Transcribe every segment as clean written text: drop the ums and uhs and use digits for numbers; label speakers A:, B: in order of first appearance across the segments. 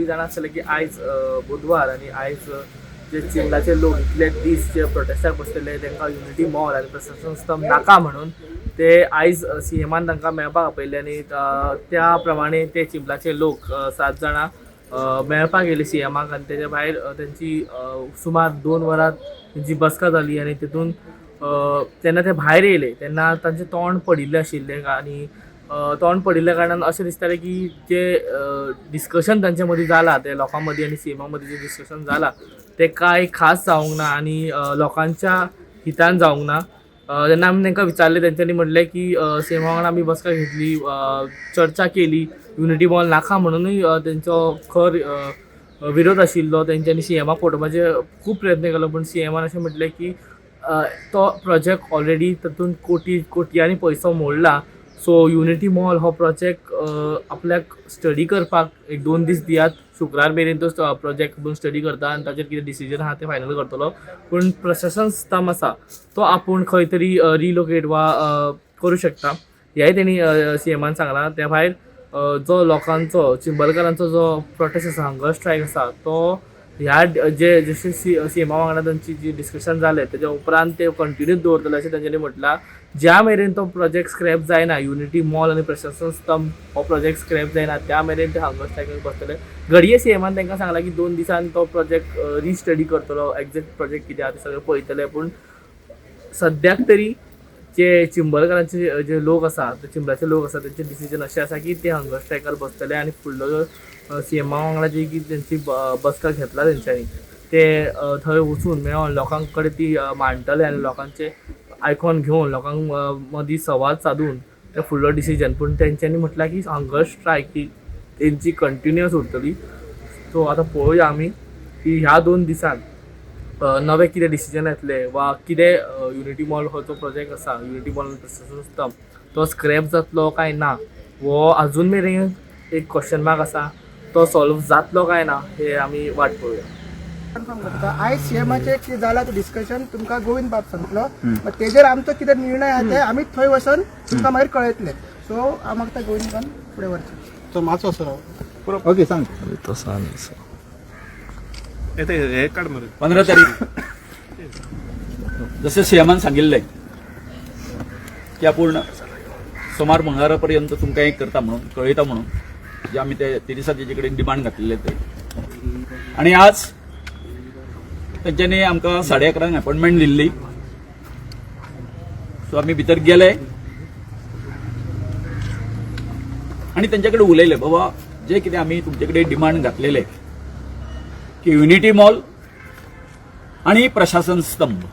A: जाणा आसतलें की आयज बुधवार आनी आयज जे चिंबलाचे लोक इतले दीस जे प्रोटेस्टाक बसलेले तांकां युनिटी मॉल आनी प्रशासन स्तंभ नाका म्हणून ते आयज सीएमान तांकां मेळपाक आपयले आनी त्या प्रमाणे ते चिंबलाचे लोक 7 जाणां मेळपाक गेले सीएमाक आनी तेच्या भायर तेंची सुमार 2 वरां तेंची बसका जाली आनी तितून जेन्ना ते भायर येयले तेन्ना तांचें तोंड पडिल्लें आशिल्लें आनी तोंड पडिल्ल्या कारणान अशें दिसतालें की जे डिस्कशन तांचे मदीं जालां ते लोकां मदीं आनी सीएमा मदीं जे डिस्कशन जालां ते कांय खास जावंक ना आनी लोकांच्या हितान जावंक ना. जेन्ना आमी तांकां विचारलें तेंच्यांनी म्हणलें की सीएमा वांगडा आमी बसका घेतली, चर्चा केली, युनिटी मॉल नाका म्हणूनय तेंचो खर विरोध आशिल्लो. तेंच्यांनी सीएमाक फटोवपाचे खूब प्रयत्न केलो पूण सीएमान अशें म्हटलें की तो प्रोजेक्ट ऑलरेडी तातूंत कोटयांनी पयसो मोडला. सो युनिटी मॉल हो प्रोजेक्ट आपल्याक स्टडी करपाक 1-2 दीस दियात. शुक्रार मेरेन तो प्रोजेक्ट स्टडी करता आनी ताचेर कितें डिसिजन आहा तें फायनल करतलो. पूण प्रशासन स्तंभ आसा तो आपूण खंय तरी रिलोकेट वा करूं शकता हेंय तेणी सीएमान सांगलां. त्या भायर जो लोकांचो चिंबलकारांचो जो प्रोटेस्ट आसा, हंगर स्ट्रायक आसा, तो ह्या जे जशें सीएमा वांगडा तांची जी डिस्कशन जालें तेच्या उपरांत ते कंटिन्यू दवरतले अशें तांच्यांनी म्हटलां. ज्या मेरेन तो प्रोजेक्ट स्क्रॅप जायना, युनिटी मॉल आनी प्रशासन स्तंभ हो प्रोजेक्ट स्क्रॅप जायना त्या मेरेन ते हंगर स्ट्रायकाक बसतले. घडये सीएमान तांकां सांगलां की 2 दिसान तो प्रोजेक्ट रिस्टडी करतलो, एक्झॅक्ट प्रोजेक्ट कितें आहा ते सगळें पळयतले. पूण सद्याक तरी जे चिंबलकारांचे जे लोक आसा, ते चिंबलाचे लोक आसा, तेंचें डिसिजन अशें आसा की ते हंगर स्ट्रायकार बसतले आनी फुडलो सीएमा वांगडा जी की तेंची बसका घेतला तेंच्यांनी ते थंय वचून मेळोन लोकां कडेन ती मांडटले आनी लोकांचे आयकून घेवन लोकांक मदीं संवाद सादून ते फुडलो डिसिजन. पूण तेंच्यांनी म्हटलां की हंगर स्ट्रायक ती तेंची कंटिन्युअस उरतली. सो आतां पळोवया आमी की ह्या 2 दिसान नवे कितें डिसिजन येतले वा कितें युनिटी मॉल हो जो प्रोजेक्ट आसा, युनिटी मॉल प्रशासन स्तंभ तो स्क्रॅप जातलो काय ना हो अजून मेरेन एक क्वेश्चन मार्क आसा. तो सॉल्व जातलो काय ना हे आमी वाट पळोवया.
B: कन्फर्म करता आयज सीएमाचे कितें जालां ते डिस्कशन तुमकां गोविंद बाब सांगतलो. तेजेर आमचो कितें निर्णय आहा ते आमी थंय वचून तुमकां मागीर कळयतले. सो म्हाका गोविंद बाब फुडें व्हरचें तो माचो सर.
C: ओके सांग.
D: तो सांग.
E: हे काढ मरे.
C: 15 तारीख जसं सीएमान सांगिल्लें की आपूण सोमार मंगळारा पर्यंत तुमकां एक करता म्हणून कळयता म्हणून जे आमी ते दिसा तेजे कडेन डिमांड घातलेले ते. आनी आज तेंच्यांनी आमकां 11:30 अपॉइंटमेंट दिल्ली. सो आमी भितर गेले आनी तेंचे कडेन उलयले बाबा जे कितें आमी तुमचे कडेन डिमांड घातलेले की युनिटी मॉल आणि प्रशासन स्तंभ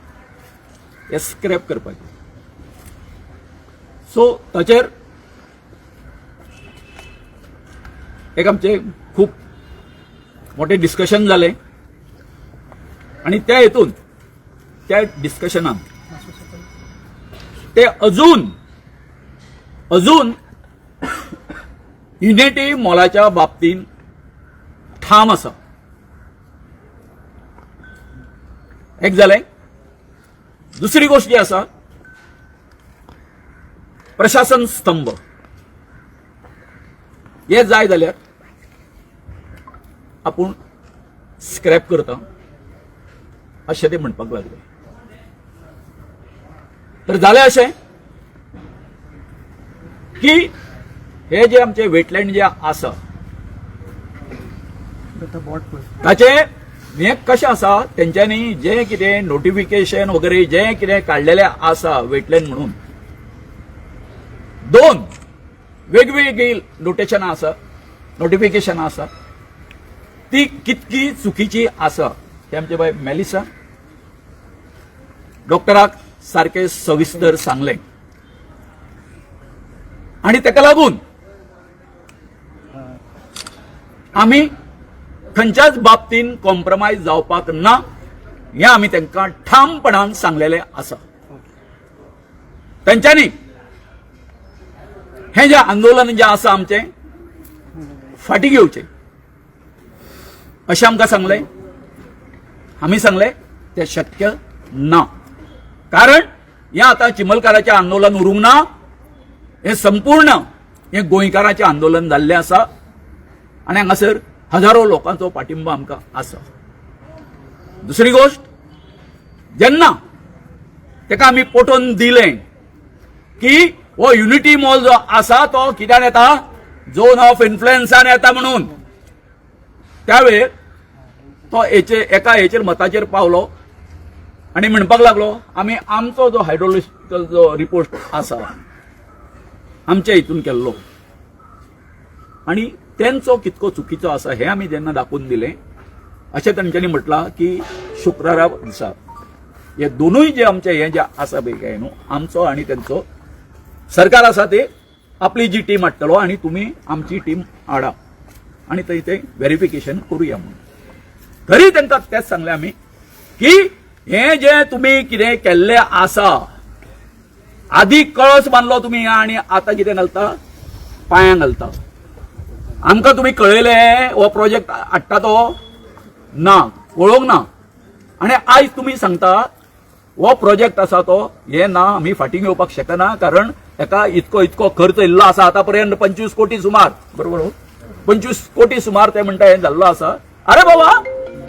C: हे स्क्रॅप करपाचे. सो ताचेर एक आमचे खूप मोठे डिस्कशन जाले आणि त्या हेतून त्या डिस्कशनात ते अजून युनिटी मॉलाच्या बाबतीत ठाम आसा. एक जालें. दुसरी गोष्ट जी आसा प्रशासन स्तंभ हे जाय जाल्यार आपूण स्क्रॅप करता अशें ते म्हणपाक लागले. तर जालें अशें की हे जे आमचे वेटलँड जे आसा ताचे हे कशें आसा तेंच्यांनी जे कितें नोटिफिकेशन वगैरे जे कितें काडलेले आसा वेटलँड म्हणून 2 वेगवेगळी नोटिफिकेशन आसा ती कितकी चुकीची आसा ते आमचे बाय मेलिसा डॉक्टराक सारखे सविस्तर सांगले. आणि ताका लागून आमी खंयच्याच बाबतीन कॉम्प्रोमाइज जावपाक ना हें आमी तांकां ठामपणान सांगलेलें आसा. तांच्यांनी हें जें आंदोलन जें आसा आमचें फाटीं घेवचें अशें आमकां सांगलें. आमी सांगलें तें शक्य ना. कारण हें आतां चिमलकाराचें आंदोलन उरूंक ना. हें संपूर्ण हें गोंयकाराचें आंदोलन जाल्लें आसा. आनी हांगासर हजारो लोकांचो पाठिंबो आमकां आसा. दुसरी गोष्ट, जेन्ना ताका आमी पटोवन दिलें की हो युनिटी मॉल जो आसा तो कित्याक येता, झोन ऑफ इन्फ्लुएन्सान येता म्हणून, त्यावेळेर तो एका हेचेर मताचेर पावलो आनी म्हणपाक लागलो आमी आमचो जो हायड्रोलॉजिकल जो रिपोर्ट आसा आमच्या हितून केल्लो आनी तेंचो कितको चुकीचो आसा हें आमी जेन्ना दाखोवन दिलें अशें तांच्यांनी म्हटलां की शुक्रारा दिसा हे दोनूय जे आमचे हे जे आसा पळय काय न्हू, आमचो आनी तेंचो सरकार आसा ते आपली जी टीम हाडटलो आनी तुमी आमची टीम हाडा आनी थंय तें व्हेरिफिकेशन करुया म्हणून. तरी तांकां तेच सांगलें आमी की हे जे तुमी कितें केल्लें आसा, आदी कळस बांदलो तुमी आनी आतां कितें घालता, पांयां घालता. आमकां तुमी कळयलें हो प्रोजेक्ट हाडटा तो ना, पळोवंक ना, आनी आयज तुमी सांगता हो प्रोजेक्ट आसा तो हे ना, आमी फाटीं घेवपाक शकना कारण ताका इतको खर्च येयल्लो आसा आतां पर्यंत 25 कोटी सुमार, बरोबर 25 कोटी सुमार ते म्हणटा हें जाल्लो आसा. अरे बाबा,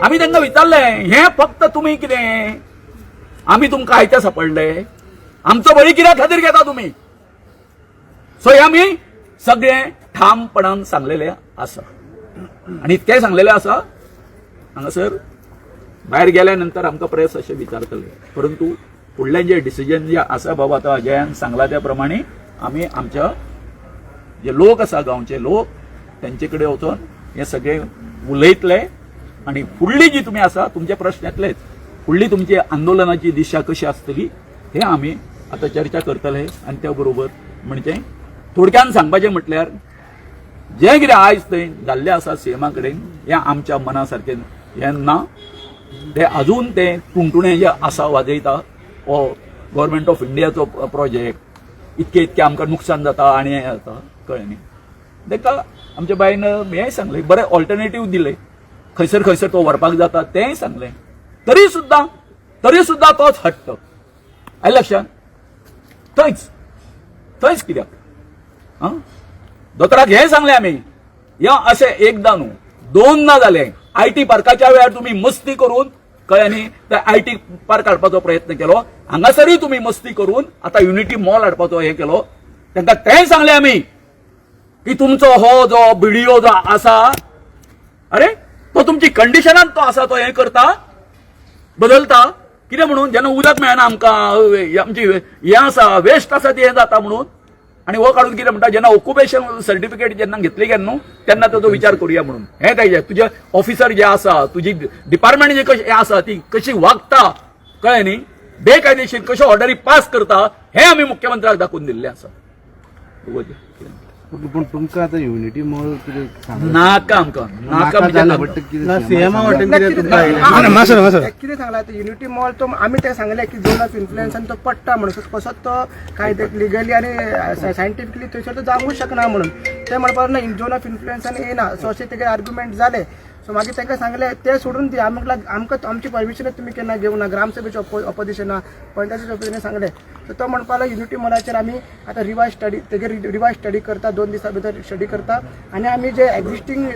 C: आमी तांकां विचारलें हें फक्त तुमी कितें, आमी तुमकां आयते सापडले, आमचो बळी कित्या खातीर घेता तुमी. सो हे आमी सगळें ठामपणान सांगलेलें आसा आनी इतकेंय सांगलेलें आसा. हांगासर भायर गेल्या नंतर आमकां प्रेस अशें विचारतले, परंतु फुडलें जे डिसिजन जे आसा बाबा आतां अजयान सांगला त्या प्रमाणे आमी आमच्या जे लोक आसा गांवचे लोक तेंचे कडेन वचून हे सगळे उलयतले आनी फुडली जी तुमी आसा तुमचे प्रश्न येतलेच, फुडली तुमची आंदोलनाची दिशा कशी आसतली हे आमी आतां चर्चा करतले. आनी त्या बरोबर म्हणजे थोडक्यान सांगपाचें म्हटल्यार जें कितें आयज थंय जाल्लें आसा सीएमा कडेन हें आमच्या मना सारकें हें ना. ते अजून ते टुणटुणें जे आसा वाजयता हो गव्हर्मेंट ऑफ इंडियाचो प्रोजेक्ट इतके आमकां नुकसान जाता आनी हें जाता, कळ्ळें न्ही. ताका आमच्या बायन हेंय सांगलें, बरें ऑल्टरनेटीव दिलें, खंयसर तो व्हरपाक जाता तेंय सांगलें. तरी सुद्दां तोच हट्ट आयलें लक्षांत. थंयच कित्याक दोतोराक हें सांगलें आमी या अशें एकदां न्हू दोनदां जालें. आयटी पार्काच्या वेळार तुमी मस्ती करून, कळ्ळें न्ही, ते आयटी पार्क हाडपाचो प्रयत्न केलो, हांगासरूय तुमी मस्ती करून आतां युनिटी मॉल हाडपाचो हें केलो. तांकां तेंय सांगलें आमी की तुमचो हो जो व्हिडिओ जो आसा, अरे तो तुमची कंडिशनान तो आसा तो हें करता, बदलता, कितें म्हणून जेन्ना उदक मेळना आमकां, आमची हें आसा वेस्ट आसा ती हें जाता म्हणून, आनी हो काडून कितें म्हणटा जेन्ना ऑक्युपेशन सर्टिफिकेट जेन्ना घेतली काय न्हू तेन्ना ताचो विचार करुया म्हणून. हें तेजें तुजे ऑफिसर जे आसा, तुजी डिपार्टमेंट जे कशी आसा ती कशी वागता, कळ्ळें न्ही, बेकायदेशीर कश्यो ऑर्डरी पास करता हें आमी मुख्यमंत्र्याक दाखोवन दिल्लें आसा.
D: पण तुमकां आतां युनिटी मॉल
C: नाका आमकां नाका
B: कितें सांगला युनिटी मॉल तो आमी ते सांगले की झोन ऑफ इन्फ्लुएन्सान तो पडटा म्हणून, कसो तो काय लिगली आनी सायंटिफिकली थंयसर तो जावंकूच शकना म्हणून ते म्हणपाक ना झोन ऑफ इन्फ्लुएन्सान येना. सो अशें तेगे आर्ग्युमेंट जाले. सो मागीर तांकां सांगलें ते सोडून दी, आमकां आमची परमिशन तुमी केन्ना घेवंक ना, ग्रामसभेचे ऑपोजिशना पंचायतीच्या ऑपोजिशनान सांगलें. सो तो म्हणपाक लागलो युनिटी मॉलाचेर आमी आतां रिवायज स्टडी करता, 2 दिसां भितर स्टडी करता आनी आमी जे एक्झिस्टींग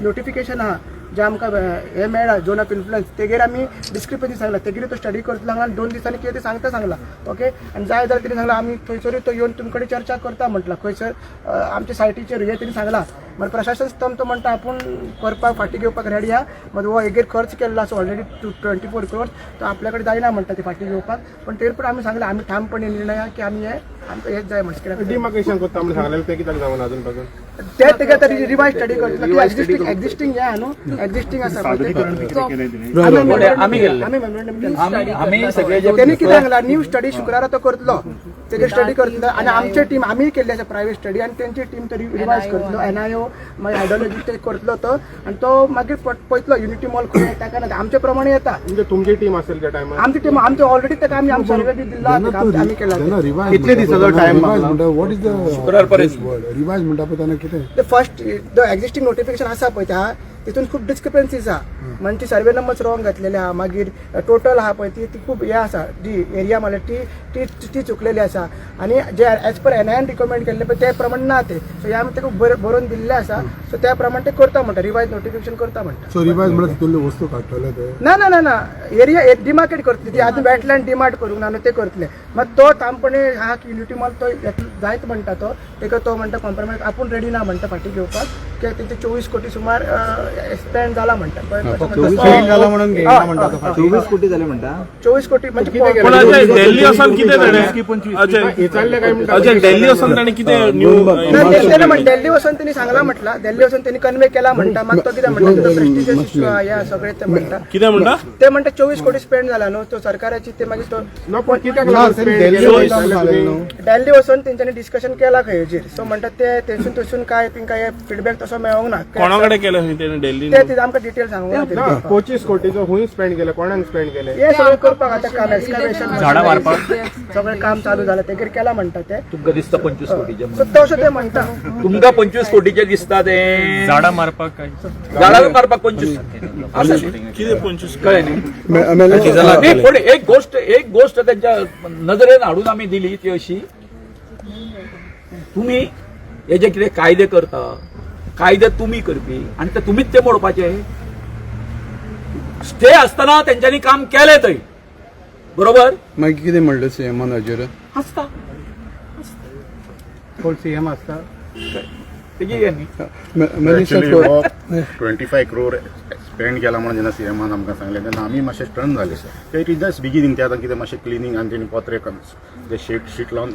B: नोटिफिकेशन आहा जे आमकां हे मेळ्ळा झोन ऑफ इन्फ्लुएन्स तेगेर आमी डिस्क्रिपन्सी सांगला, तेगेर तो स्टडी करतलो सांगला आनी 2 दिसांनी कितें ते सांगला. ओके, आनी जाय जाल्यार तिणें सांगला आमी थंयसरूय तो येवन तुमचे कडेन चर्चा करता म्हटला, खंयसर आमच्या सायटीचेर हे तिणें सांगला. मागीर प्रशासन स्तंभ तो म्हणटा आपूण करपाक फाटीं घेवपाक रेडी आहा, मागीर हो हेगेर खर्च केल्लो आसा ऑलरेडी 24 crores, तो आपल्या कडेन जायना म्हणटा ते फाटीं घेवपाक. पण तरी पूण आमी सांगलें आमी ठामपणे निर्णय आहा की आमी आमकां हेच जाय म्हणटा.
D: डिमार्केशन करता म्हणून सांगलें ते कित्याक जावना अजून पासून
B: ते तेगे आतां रिवायज स्टडी करतलो, एक्झिस्टींग हे आहा न्हू, एक्झिस्टींग आसा
C: आमी गेल्ले, आमी सगळे जे
B: त्यांनी कितें सांगला न्यू स्टडी शुक्रारा तो करतलो, तेजे स्टडी करतलो आनी आमचे टीम आमी केल्ले आसा प्रायवेट स्टडी आनी तेंची टीम तो रिवायज करतलो, NIO मागीर हायड्रोलॉजी ते करतलो तो आनी तो मागीर पळयतलो युनिटी मॉल खंय ताका ना आमचे प्रमाणे येता.
D: म्हणजे तुमची टीम असेल त्या टायमार
B: आमची टीम आमचे ऑलरेडी ताका आमी आमचो सर्वे दिला, आमी केला.
D: कितले दिसाचो टायम
E: व्हॉट इज द
C: शुक्रार पर्यंत
E: रिवायज म्हणटा पळय तेन्ना कितें
B: the first the existing notification आसा पळय त्या तितून खूब डिस्क्रिपन्सीज आहा. म्हणजे सर्वे नंबर रॉंग घातलेले आहा मागीर टोटल आहा पळय ती खूप हे आसा जी एरिया म्हणल्यार ती चुकलेली आसा आणि जे एज पर एनआयएन रिकमेंड केल्ले पळय ते प्रमाण ना ते सो हे आमी तेका बरोवन दिल्ले आसा सो त्या प्रमाण ते करता म्हणटा रिवायज नोटिफिकेशन करता म्हणटा
E: सो रिवायज म्हणल्यार तितूंतल्यो वस्तू काडटले ते
B: ना एरिया एक डिमार्केट करतले ती आतां वेटलँड डिमार्ट करूंक ना ते करतले मग तो तामपणे हा युनिटी मॉल तो जायत म्हणटा तो तेका तो म्हणटा कॉम्प्रोमायज आपूण रेडी ना म्हणटा फाटी घेवपाक कित्याक तेंचे 24 कोटी सुमार स्पेंड जाला म्हणटा
F: 24 कोटी झाले म्हणटा
B: 24 कोटी म्हणजे
G: पण अजय दिल्ली वचून कितें ताणें अजय दिल्ली वचून ताणें कितें न्यू
B: दिल्ली वचून त्यांनी सांगला म्हटला दिल्ली वचून त्यांनी कन्वे केला म्हणटा मग तो कितें म्हणटा प्रेस्टिजियस इश्यू या सगळे ते म्हणटा
G: कितें म्हणटा
B: ते म्हणटा 24 कोटी स्पेंड झाला न्हू तो सरकाराची ते मागीर तो दिल्ली वचून तेंच्यांनी डिस्कशन केला खंयचेर सो म्हणटा ते थंयसून काय तांकां हे फीडबॅक तसो मेळोंक ना
G: कोणा कडेन केलें खंय तेणें दिल्लीन
B: ते आमकां डिटेल सांगूंक ना
D: 25 कोटीचो हुंय स्पेंड केले कोणाक स्पेंड केले
B: हे सगळें करपाक आतां काम एक्सकॅवेशन
C: झाडां मारपाक
B: सगळें काम चालू जालां तेगेर केला म्हणटा ते
C: तुमकां दिसता 25 कोटीचे
B: सो तसो ते म्हणटा
C: तुमकां 25 कोटीचे दिसता ते
G: झाडां मारपाक काय
C: झाडां मारपाक 25
G: कितें 25
C: कळ्ळें न्ही नाही, पण एक गोष्ट त्यांच्या नजरेन हाडून आमी दिली ती अशी तुम्ही हे जे कितें कायदे करता कायदे तुमी करपी आणि ते तुमीच ते मोडपाचे स्टे असताना त्यांच्यानी काम केले थंय बरोबर
E: मागीर कितें म्हणलें सीएमान हाजेर
C: हसता
D: कोण सीएम आसता
C: तेजी हे न्ही
H: Actually, हो 25 crore स्पेंड केला म्हणून जेन्ना सीएमान आमकां सांगलें तेन्ना आमी मातशे स्टन जाले ते इट इज जस्ट बिगिनींग ते आतां कितें मातशें क्लिनींग आनी तेणी पत्रे जे शीट लावन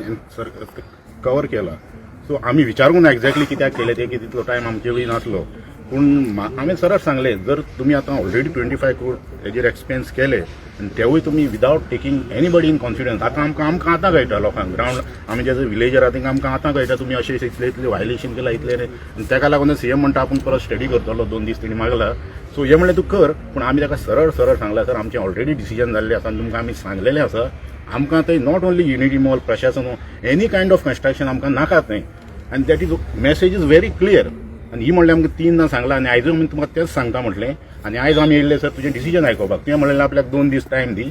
H: कवर केला सो आमी विचारूंक ना एक्झॅक्टली कित्याक केले ते की तितलो टायम आमचे कडेन नासलो पूण आमी सरळ सांगले जर तुमी आतां ऑलरेडी 25 crore हेजेर एक्सपेन्स केले आनी तेवूय तुमी without taking anybody in confidence आमकां आतां कळटा लोकांक ग्रावंड आमी जे विलेजर आहा तांकां आमकां आतां कळटा तुमी अशें इतले वायलेशन केलां इतले आनी ताका लागून सीएम म्हणटा आपूण परत स्टडी करतलो 2 दीस तेणी मागला सो हे म्हणलें तूं कर पूण आमी ताका सरळ सांगला सर आमचें ऑलरेडी डिसिजन जाल्लें आसा आनी तुमकां आमी सांगलेलें आसा आमकां थंय नॉट ओन्ली युनिटी मॉल प्रशासन एनी कायंड ऑफ कन्स्ट्रक्शन आमकां नाकात थंय आनी that is message is very clear आनी ही म्हणलें आमकां 3दां सांगलां आनी आयजूय आमी तुमकां तेंच सांगता म्हटलें आनी आयज आमी येयल्ले सर तुजें डिसिजन आयकोपाक तुवें म्हणलें आपल्याक 2 दीस टायम दी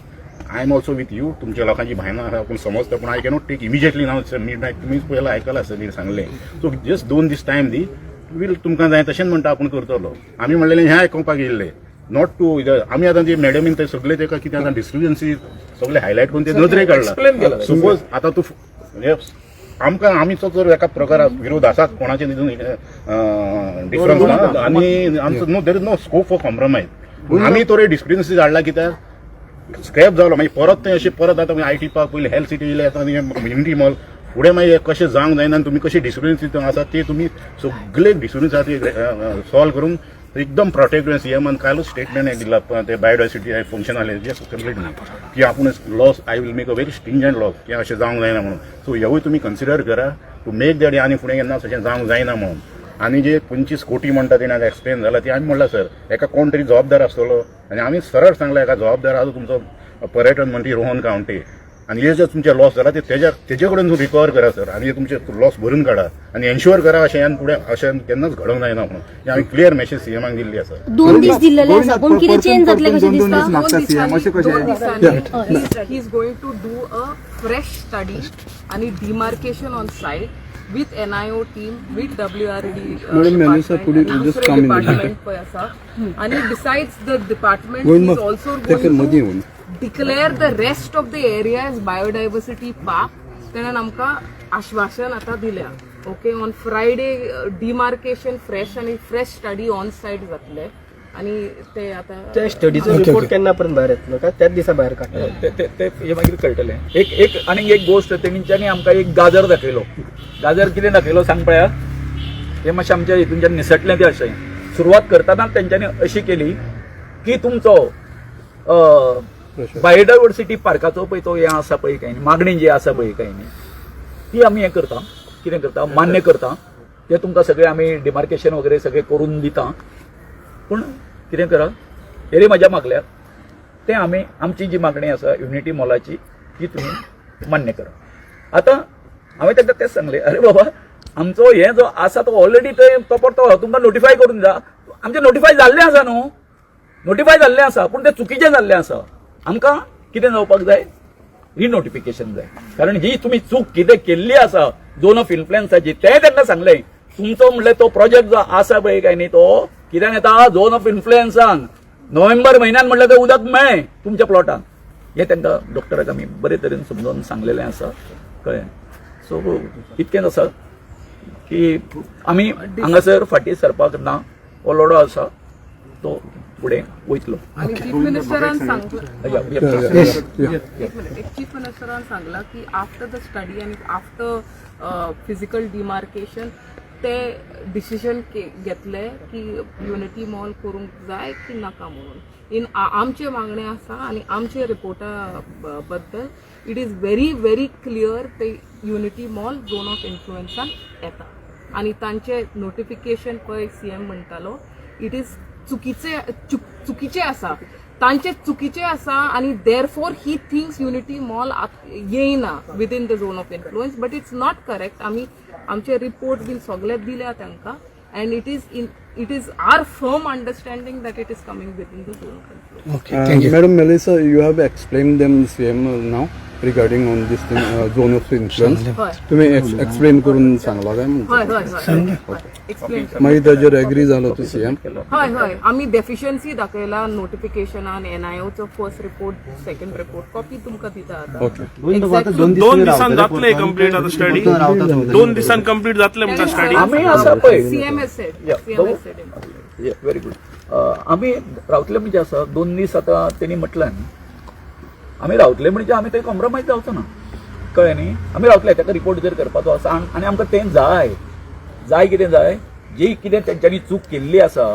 H: I am also with you तुमच्या लोकांची भायनां आसा पूण समजता पूण I cannot take immediately now sir midnight तुमीच पयला आयकलां सर मी सांगलें सो जस्ट 2 दीस टायम दी वील तुमकां जाय तशेंच म्हणटा आपूण करतलो आमी म्हणलेलें हें आयकोपाक येयल्ले नॉट टू आमी आतां जे मॅडमीन ते सगळे तेका कितें आतां डिस्क्रिपन्सी सगळे हायलायट करून ते नदरे काडला सपोज आतां तूं आमकां आमीचो जर एका प्रकार विरोध आसात कोणाचे डिफरन्स ना आनी आमचो no there is no scope for compromise आमी तोरे डिस्क्रिपन्सी हाडला कित्याक स्क्रॅप जालो मागीर परत तें अशें परत आतां आयटी पार्क पयलीं हेल्थ सिटी येयले आतां युनिटी मॉल फुडें मागीर कशें जावंक जायना आनी तुमी कशी डिस्क्रिपन्सी आसा ते तुमी सगळे डिस्क्रिपन्सी आसा ती सॉल्व करून एकदम प्रोटेक्ट सीएमान कालूच स्टेटमेंट एक दिला ते बायोडायवर्सिटी फंक्शन आले जस्ट कंप्लीट न्ही की आपूण laws I will make a very stringent laws की अशें जावंक जायना म्हणून सो हेवूय तुमी कन्सिडर करा टू मेक दॅट आनी फुडें केन्ना अशें जावंक जायना म्हणून आनी जे 25 कोटी म्हणटा तेणें आतां एक्सप्लेन जाला ती आमी म्हणला सर एका कोण तरी जबाबदार आसतलो आनी आमी सरळ सांगला एका जबाबदार आसा तुमचो पर्यटन मंत्री रोहन गांवटे आनी हे जे तुमचे लॉस जाला ते तेजे कडेन रिकवर करा सर आनी तुमचे लॉस भरून काडा आनी एन्श्युअर करा अशें फुडें अशें केन्नाच घडोवंक जायना म्हणून हे आमी क्लियर मॅसेज सीएमाक दिल्ली आसा
I: 2 दीस दिल्लेले आसा पूण कितें चेंज जातले कशें दिसता
J: he is going to do a fresh study and demarcation on site with NIO team, with WRD department, and besides the department, he is also going to declare the rest of the area as biodiversity park. तेणें आमकां आश्वासन आतां दिल्या okay on Friday demarcation fresh आनी fresh study on सायट जातले आनी ते आतां
F: त्या स्टडीचो रिपोर्ट केन्ना पर्यंत भायर येतलो काय त्याच दिसा भायर काडटले
C: ते हे मागीर कळटलें एक आनी एक गोश्ट तेंच्यांनी आमकां एक गाजर दाखयलो गाजर कितें दाखयलो सांग पळया हे मातशें आमच्या हितूनच्यान निसटलें तें अशें सुरवात करतना तेंच्यांनी अशी केली की तुमचो बायोडायवर्सिटी पार्काचो पळय तो हें आसा पळय काय न्ही मागणी जी आसा पळय काय न्ही ती आमी हें करता कितें करता मान्य करता ते तुमकां सगळें आमी डिमार्केशन वगैरे सगळें करून दिता पूण कितें करा हेरी म्हज्या मागल्यार तें आमी आमची जी मागणी आसा युनिटी मॉलाची ती तुमी मान्य करा आतां हांवें ताका तेंच सांगलें अरे बाबा आमचो हें जो आसा तो ऑलरेडी तो परतो तुमकां नोटिफाय करून जा आमचें नोटिफाय जाल्लें आसा न्हू नोटिफाय जाल्लें आसा पूण तें चुकीचें जाल्लें आसा. आमकां कितें जावपाक जाय, रिनोटिफिकेशन जाय. कारण जी तुमी चूक कितें केल्ली आसा झोन ऑफ इन्फ्लुएन्साची तें तेंका सांगलें. तुमचो म्हणल्यार तो प्रोजेक्ट जो आसा पळय काय न्ही तो कित्याक येता झोन ऑफ इन्फ्लुएन्सान नोव्हेंबर म्हयन्यान म्हणल्यार तें उदक मेळ्ळें तुमच्या प्लॉटाक. हें तांकां डॉक्टराक आमी बरे तरेन समजावन सांगलेलें आसा कळ्ळें. सो इतकेंच आसा की आमी हांगासर फाटीं सरपाक ना. हो लढो आसा तो फुडें वयतलो.
J: आणि चीफ मिनिस्टरान सांगला चीफ मिनिस्टरान सांगला की आफ्टर द स्टडी आणि आफ्टर फिजिकल डिमार्केशन ते डिसिजन घेतले की युनिटी मॉल करूंक जाय की नाका म्हणून. आमचे मागणे आसा आणि आमचे रिपोर्टा बद्दल it is very very clear ते युनिटी मॉल झोन ऑफ इन्फ्लुएन्सान येता. आणि तांचे नोटिफिकेशन पळय सीएम म्हणटालो इट इज चुकीचे आसा. तांचे चुकीचे आसा आणि देरफॉर ही थिंग्स युनिटी मॉल येयना within the zone of influence. But it's not correct. आमी आमचे रिपोर्ट बीन सगळे दिल्या तांकां and it is our firm understanding that it is coming within the zone of influence.
E: Okay, Madam Melissa, you have explained them CM now regarding on this thing, zone of influence.
J: होय
E: तुम्ही explain करून सांगला काय
J: होय होय explain
E: मागीर ताजेर agree जालो तो CM.
J: होय आम्ही डेफिशियन्सी दाखयला नोटिफिकेशनान एनआयओचो first report second report copy तुमकां दिता आता.
E: ओके
G: 2 दिसान जातले कंप्लीट आता स्टडी 2 दिसान कंप्लीट जातले म्हणटा स्टडी.
C: आमी आसा पळय
J: CM S sed
C: very good. आमी रावतले म्हणजे आसा 2 दीस आता त्यांनी म्हटलं आमी रावतले म्हणजे आमी थंय कॉम्प्रोमायज जावचो ना कळ्ळें न्ही. आमी रावतले ताका रिपोर्ट जर करपाचो आसा आनी आमकां तें जाय कितें जाय जी कितें तेंच्यांनी चूक केल्ली आसा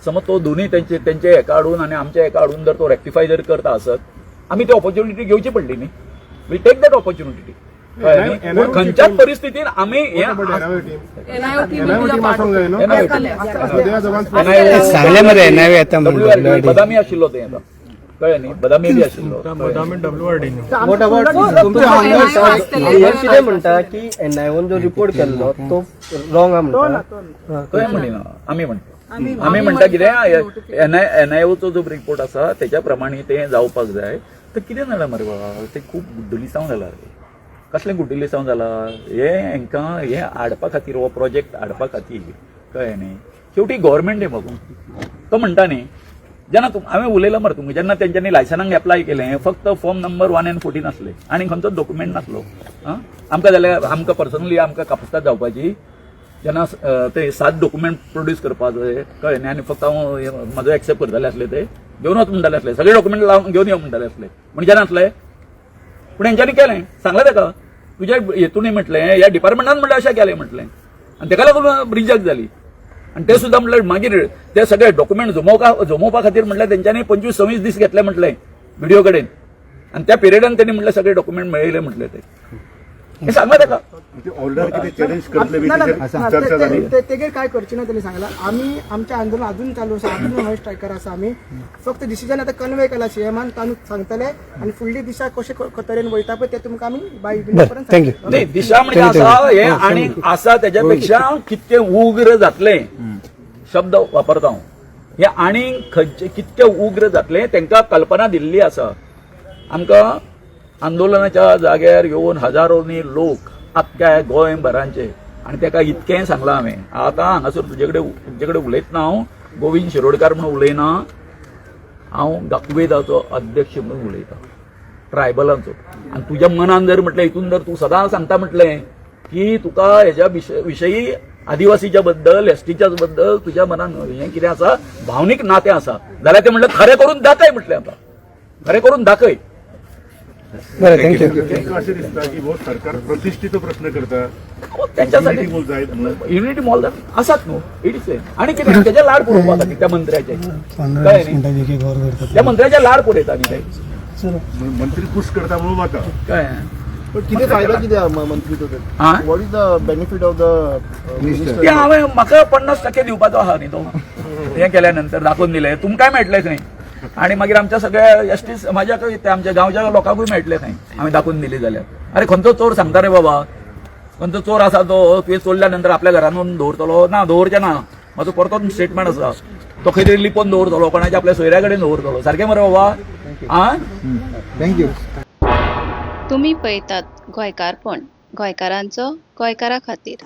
C: समज तो दोनूय तेंचे हेका हाडून आनी आमच्या हेका हाडून जर तो रेक्टिफाय जर करता आसत आमी ती ऑपॉर्च्युनिटी घेवची पडली न्ही. Will take that opportunity. खंयच्याच परिस्थितीत आमी
J: एनआयओ
C: बदामी आशिल्लो तें आता कळ्ळें न्ही. बदामी बी आशिल्लो
F: कितें म्हणटा की एनआयओन जो रिपोर्ट केल्लो तो रॉंग म्हणटा.
C: खंय म्हणिना आमी म्हणटा. आमी म्हणटा कितें एनआयओचो जो रिपोर्ट आसा तेच्या प्रमाणे तें जावपाक जाय. तर कितें जालां मरे बाबा तें खूब गुड्डुलिसांव जाला. कसलें गुड्डुलिसांव जाला हांकां हें हाडपा खातीर हो प्रोजेक्ट हाडपा खातीर कळ्ळें न्ही. शेवटी गव्हर्मेंट बघून तो म्हणटा न्ही जेन्ना हांवें उलयलां मरे तुमकां जेन्ना तेंच्यांनी लायसनाक एप्लाय केलें फक्त फॉर्म नंबर 1 and 14 आसले आनी खंयचोच डॉक्युमेंट नासलो. आमकां जाल्यार आमकां पर्सनली आमकां कापास्ताद जावपाची जेन्ना ते 7 डॉक्युमेंट प्रोड्यूस करपा जाय कळ्ळें न्ही. आनी फक्त हांव म्हाजो एक्सेप्ट करताले आसले ते घेवन वच म्हणटाले आसले सगळे डॉक्युमेंट लावन घेवन यो म्हणटाले आसले म्हणजे जेन्ना आसले. पूण हेंच्यांनी केलें सांगलें ताका तुज्या हेतून म्हटलें ह्या डिपार्टमेंटान म्हणलें अशें केलें म्हटलें आनी ताका लागून रिजेक्ट जाली. आणि ते सुद्धा म्हटलं मागीर ते सगळे डॉक्युमेंट जमोवपा खातीर म्हटल्यार तेंच्यांनी 25-26 दीस घेतले म्हटलें व्हिडिओ कडेन आणि त्या पिरियडान त्यांनी म्हटलं सगळे डॉक्युमेंट मेळयले म्हटले ते सांगला ताका.
B: तेगे काय करचे ना त्यांनी सांगला. आम्ही आमच्या आंदोलन अजून चालू आसा अजून स्ट्रायकर आसा. आम्ही फक्त डिसिजन आता कन्वे केला सीएमान ताणूं सांगतले आणि फुडली दिशा कशे तरेन वयता पळय ते तुमकां आमी बाय
C: नाही दिशा म्हणजे आसा हे आणि आसा त्याच्यापेक्षा कितके उग्र जातले शब्द वापरता हांव. हे आणि कितके उग्र जातले तांकां कल्पना दिल्ली आसा. आमकां आंदोलनाच्या जाग्यार येवन हजारोनी लोक आख्ख्या गोंयभरांचे आणि ताका इतकें सांगलां हांवें. आतां हांगासर तुजे कडेन उलयतना हांव गोविंद शिरोडकार म्हणून उलयना हांव दाखवेदाचो अध्यक्ष म्हणून उलयता ट्रायबलांचो. आनी तुज्या मनान जर म्हटलें हितून जर तूं सदां सांगता म्हटलें की तुका हेच्या विशयी आदिवासीच्या बद्दल एसटीच्या बद्दल तुज्या मनान हें कितें आसा भावनीक नातें आसा जाल्यार तें म्हणलें खरें करून दाखय म्हटलें. आतां खरें करून दाखय.
H: अशें दिसता की हो सरकार प्रतिश्ठेचो प्रश्न करता
C: त्यांच्यासाठी युनिटी मॉल आसात न्हू इडिसे आणि कितें तेजे लाड पुरोवपा खातीर त्या मंत्र्याचे कळ्ळें न्ही. त्या मंत्र्याचे लाड पुरयता न्ही ते
H: मंत्री खुश करता म्हणून वता
C: कळ्ळें.
B: कितें फायदा कितें मंत्री तो what is the benefit of the
C: ते हांवें म्हाका 50% दिवपाचो आहा न्ही तो हें केल्या नंतर दाखोवन दिलें तुमकांय मेळटलें खंय आणि मागीर आमच्या सगळ्या एसटी समाजाक ते आमच्या गांवच्या लोकांकूय मेळटले थंय हांवें दाखोवन दिली जाल्यार. अरे खंयचो चोर सांगता रे बाबा खंयचो चोर आसा तो तुवें चोरल्या नंतर आपल्या घरान दवरतलो ना दवरचें ना. म्हाजो परतोच स्टेटमेंट आसा तो खंय तरी लिपोवन दवरतलो, कोणाच्या आपल्या सोयऱ्या कडेन दवरतलो. सारकें मरे बाबा? आं
B: थँक्यू.
K: तुम्ही पळयतात गोंयकारपण, गोंयकारांचो गोंयकारा खातीर.